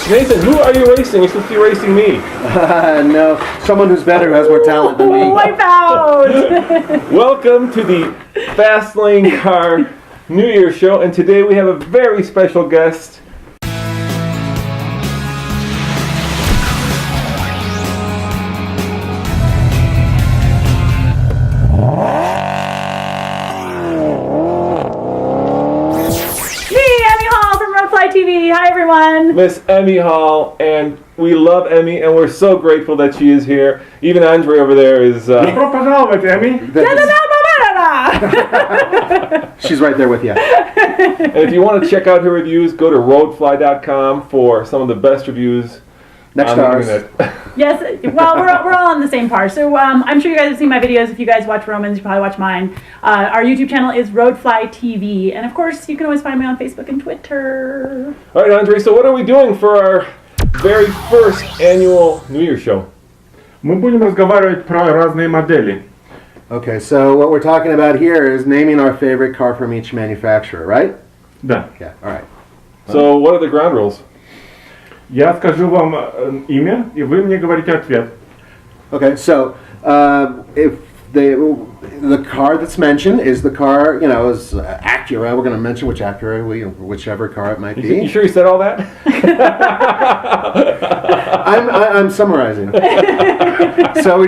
Nathan, who are you racing? You're supposed to be racing me. No, someone who's better, who has more talent than me. Wipe out! Welcome to the TFLcar New Year Show, and today we have a very special guest. TV. Hi everyone. Miss Emmy Hall, and we love Emmy, and we're so grateful that she is here. Even Andre over there is. Добро пожаловать, Emmy. She's right there with you. And if you want to check out her reviews, go to roadfly.com for some of the best reviews. Next to ours. Yes, well, we're all on the same par. So I'm sure you guys have seen my videos. If you guys watch Roman's, you probably watch mine. Our YouTube channel is Roadfly TV. And of course, you can always find me on Facebook and Twitter. All right, Andre, so what are we doing for our very first annual New Year show? Мы будем разговаривать про разные модели. Okay, so what we're talking about here is naming our favorite car from each manufacturer, right? Да. Yeah, all right. So what are the ground rules? Я скажу вам имя, и вы мне говорите ответ. Okay, so if the car that's mentioned is the car, you know, is Acura. We're going to mention which Acura, whichever car it might be. You sure you said all that? I'm summarizing. So we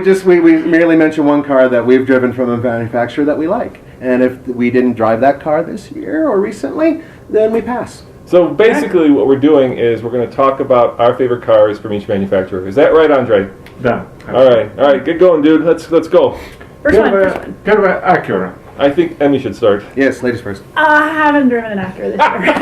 merely mention one car that we've driven from a manufacturer that we like, and if we didn't drive that car this year or recently, then we pass. So basically what we're doing is we're going to talk about our favorite cars from each manufacturer. Is that right, Andre? Да. All right, get going, dude. Let's go. First one. Первая Acura. I think Emmy should start. Yes, ladies first. I haven't driven an Acura this year.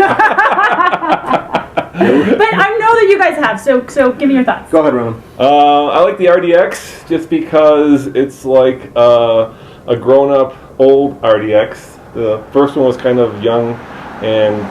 But I know that you guys have, so give me your thoughts. Go ahead, Roman. I like the RDX just because it's like a grown-up old RDX. The first one was kind of young and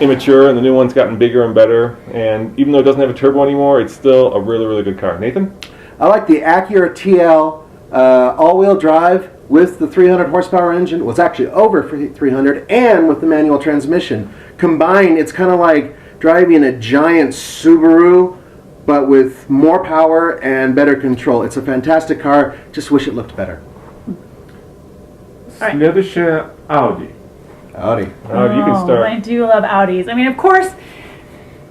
immature, and the new one's gotten bigger and better. And even though it doesn't have a turbo anymore, it's still a really, really good car. Nathan? I like the Acura TL all-wheel drive with the 300 horsepower engine. Well, it's actually over 300, and with the manual transmission. Combined, it's kind of like driving a giant Subaru, but with more power and better control. It's a fantastic car. Just wish it looked better. Следующая Audi. Audi. You can start. I do love Audis. I mean, of course,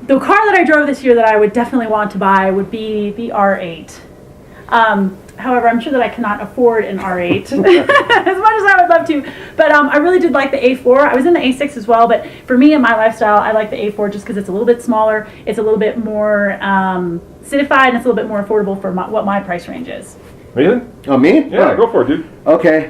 the car that I drove this year that I would definitely want to buy would be the R8. However, I'm sure that I cannot afford an R8 as much as I would love to. But I really did like the A4. I was in the A6 as well, but for me and my lifestyle, I like the A4 just because it's a little bit smaller. It's a little bit more citified, and it's a little bit more affordable for what my price range is. Nathan? Oh, me? Yeah, go for it, dude. Okay,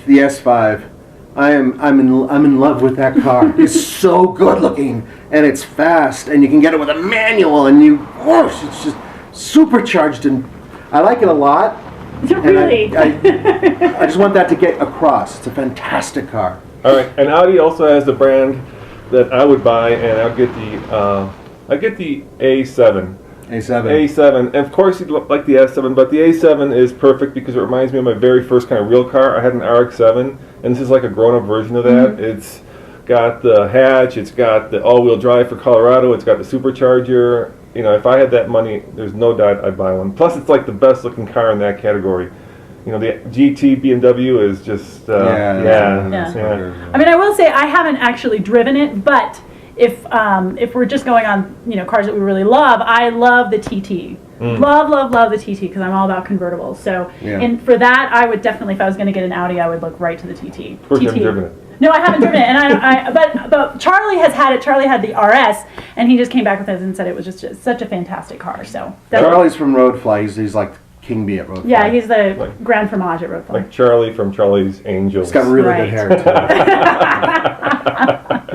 the S5. I'm in love with that car. It's so good looking, and it's fast, and you can get it with a manual, and it's just supercharged, and I like it a lot. Really? I just want that to get across. It's a fantastic car. All right, and Audi also has the brand that I would buy, and I get the A7. A7, and of course you'd like the S7, but the A7 is perfect because it reminds me of my very first kind of real car. I had an RX-7, and this is like a grown-up version of that. It's got the hatch, it's got the all-wheel drive for Colorado, it's got the supercharger. You know, if I had that money, there's no doubt I'd buy one. Plus, it's like the best-looking car in that category. You know, the GT BMW is just Yeah. I mean, I will say I haven't actually driven it, but if we're just going on, you know, cars that we really love, I love the TT. Love the TT because I'm all about convertibles. So, and for that, I would definitely, if I was going to get an Audi, I would look right to the TT. Of course, you haven't driven it. No, I haven't driven it, and but Charlie has had it. Charlie had the RS, and he just came back with it and said it was just such a fantastic car. So Charlie's from Roadfly. He's like King Bee at Roadfly. Yeah, he's the Grand Fromage at Roadfly. Like Charlie from Charlie's Angels. He's got really good hair too.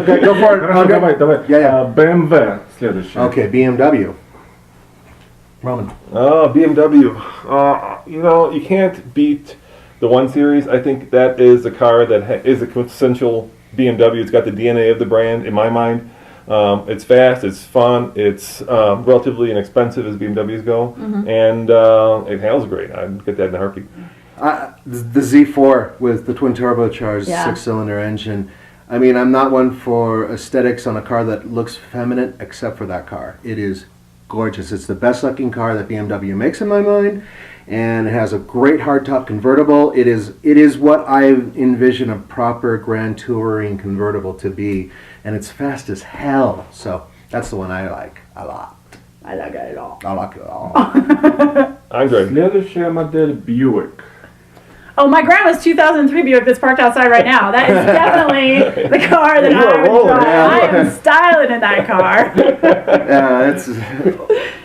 Okay, go for it. Давай. Yeah. BMW следующая. Okay, BMW. Roman. Oh, BMW. You know, you can't beat the 1 Series. I think that is the car that is a quintessential BMW. It's got the DNA of the brand, in my mind. It's fast, it's fun, it's relatively inexpensive as BMWs go, and it handles great. I'd get that in a heartbeat. The Z4 with the twin turbocharged 6-cylinder engine. I mean, I'm not one for aesthetics on a car that looks feminine, except for that car. It is gorgeous. It's the best looking car that BMW makes in my mind, and it has a great hardtop convertible. It is what I envision a proper Grand Touring convertible to be, and it's fast as hell. So that's the one I like a lot. I like it all. I like it all. Andre. Следующая модель Buick. Oh, my grandma's 2003 Buick that's parked outside right now. That is definitely the car that I would drive. I am styling in that car.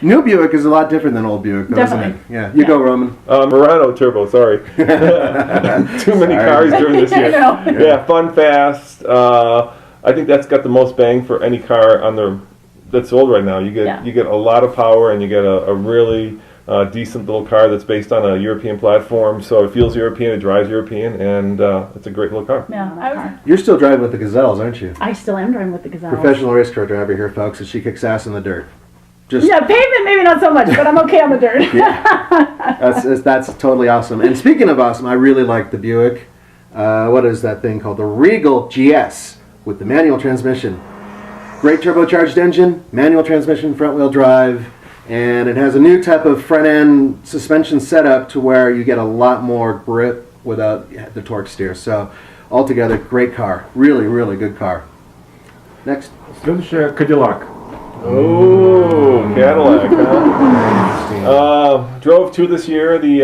New Buick is a lot different than old Buick, though, isn't it? Yeah, you go, Roman. Murano Turbo, sorry. Too many cars during this year. Yeah, fun, fast. I think that's got the most bang for any car that's sold right now. You get a lot of power, and you get a really decent little car that's based on a European platform, so it feels European, it drives European, and it's a great little car. Yeah, You're still driving with the Gazelles, aren't you? I still am driving with the Gazelle. Professional race car driver here, folks, and she kicks ass in the dirt. Pavement maybe not so much, but I'm okay on the dirt. That's totally awesome. And speaking of awesome, I really like the Buick. What is that thing called? The Regal GS with the manual transmission. Great turbocharged engine, manual transmission, front wheel drive. And it has a new type of front-end suspension setup to where you get a lot more grip without the torque steer. So, altogether, great car. Really, really good car. Next. Следующая Cadillac. Oh, Cadillac, huh? Drove two this year, the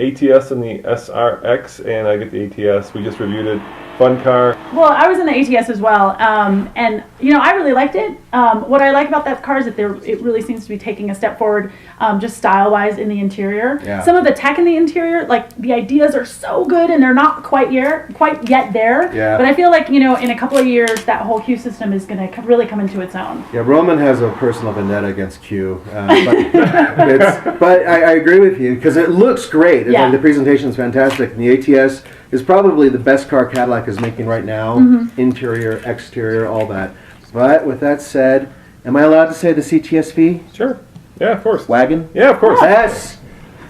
ATS and the SRX, and I get the ATS. We just reviewed it. Fun car. Well, I was in the ATS as well, and I really liked it. What I like about that car is that it really seems to be taking a step forward, just style-wise in the interior. Yeah. Some of the tech in the interior, like the ideas are so good, and they're not quite yet there. Yeah. But I feel like in a couple of years, that whole Q system is going to really come into its own. Yeah, Roman has a personal vendetta against Q, but I agree with you because it looks great. It's like the presentation is fantastic, and the ATS is probably the best car Cadillac is making right now. Interior, exterior, all that. But with that said, am I allowed to say the CTSV? Sure. Yeah, of course. Wagon? Yeah, of course. Yes!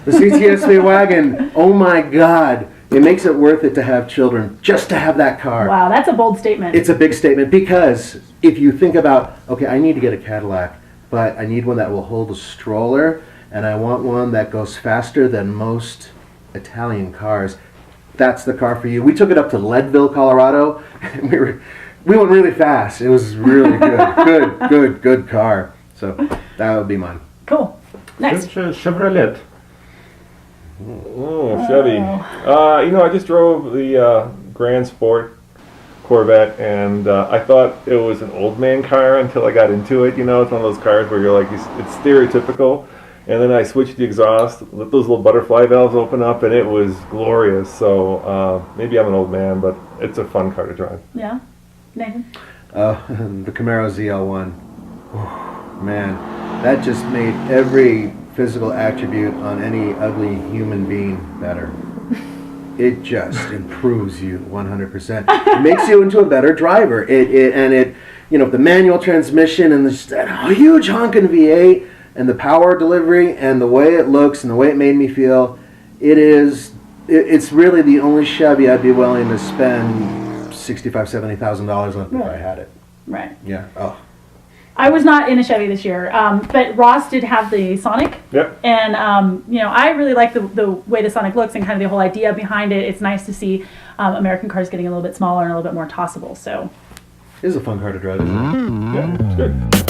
The CTSV wagon. Oh my God. It makes it worth it to have children just to have that car. Wow, that's a bold statement. It's a big statement because if you think about, okay, I need to get a Cadillac, but I need one that will hold a stroller, and I want one that goes faster than most Italian cars. That's the car for you. We took it up to Leadville, Colorado, and we went really fast. It was really good. good car. So that would be mine. Cool. Next. Chevrolet. Oh, Chevy. I just drove the Grand Sport Corvette, and I thought it was an old man car until I got into it. It's one of those cars where you're like, it's stereotypical. And then I switched the exhaust, let those little butterfly valves open up, and it was glorious. So maybe I'm an old man, but it's a fun car to drive. Yeah. Nathan? The Camaro ZL1. Oh, man, that just made every physical attribute on any ugly human being better. It just improves you 100%. It makes you into a better driver. The manual transmission and that huge honking V8. And the power delivery and the way it looks and the way it made me feel, it's really the only Chevy I'd be willing to spend $65,000-$70,000 on if I had it. Right. Yeah. Oh. I was not in a Chevy this year, but Ross did have the Sonic. Yep. And I really like the way the Sonic looks and kind of the whole idea behind it. It's nice to see American cars getting a little bit smaller and a little bit more tossable. So. It is a fun car to drive, isn't it? Yeah, it's good.